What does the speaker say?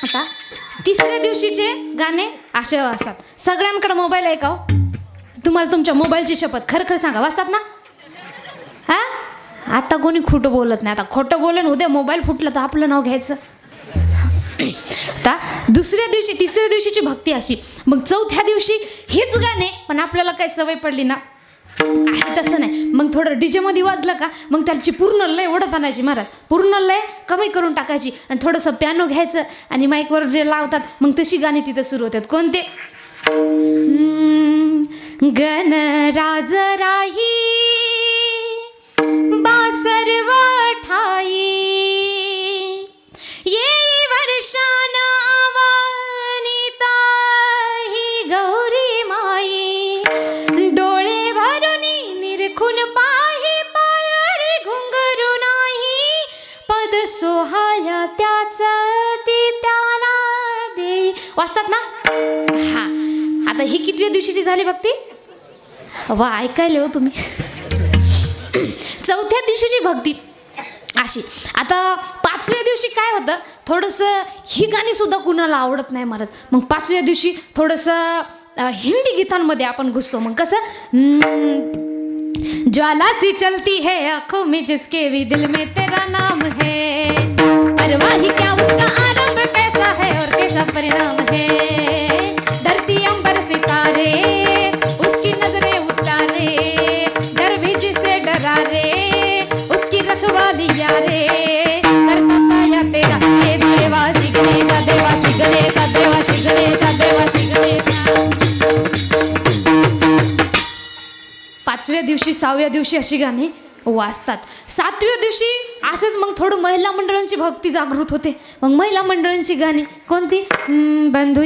आता तिसऱ्या दिवशीचे गाणे असे असतात. सगळ्यांकडे मोबाईल आहे का हो? तुम्हाला तुमच्या मोबाईलची शपथ खरं खरं सांगा, वाजतात ना? हा, आता कोणी खोटं बोलत नाही. आता खोटं बोलेन, उद्या मोबाईल फुटलं तर आपलं नाव घ्यायचं. आता दुसऱ्या दिवशी तिसऱ्या दिवशीची भक्ती अशी. मग चौथ्या दिवशी हेच गाणे, पण आपल्याला काही सवय पडली ना, आहे तसं नाही. मग थोडं डीजेमध्ये वाजलं का मग त्याची पूर्ण लय ओढत आणायची महाराज, पूर्ण लय कमी करून टाकायची आणि थोडंसं पियानो घ्यायचं आणि माईकवर जे लावतात मग तशी गाणी तिथं सुरू होतात. कोणते? गणराज राही बासर्व ठाई ये वर्षान आवनिता ही गौरी माई डोळे भरून निरखून पाही पायारी घुंगरू नाही पद सोहाया त्याच ती त्यांना देई. वाचतात ना? हा, आता ही कितव्या दिवशीची झाली भक्ती? वा, ऐकायले हो तुम्ही. चौथ्या दिवशीची भक्ती अशी. आता पाचव्या दिवशी काय होतं, थोडंसं ही गाणी सुद्धा कुणाला आवडत नाही महाराज. मग पाचव्या दिवशी थोडंसं हिंदी गीतांमध्ये आपण घुसतो. मग कसं, ज्वाला सी चलती है आंखों में जिसके भी दिल में तेरा नाम है, परवाह ही क्या उसका आरंभ कैसा है और कैसा परिणाम है, धरती अंबर सितारे उसकी नजरें उतारे, डर भी जिसे डरा रे उसकी रखवाली यारे, करता साया तेरा हे देवा श्री गणेशा देवा श्री गणेशा देवा श्री गणेशा देवा श्री गणेशा. पाचव्या दिवशी सहाव्या दिवशी अशी गाणी वाजतात. सातव्या दिवशी असंच मग थोडं महिला मंडळांची भक्ती जागृत होते. मग महिला मंडळांची गाणी कोणती? बंधू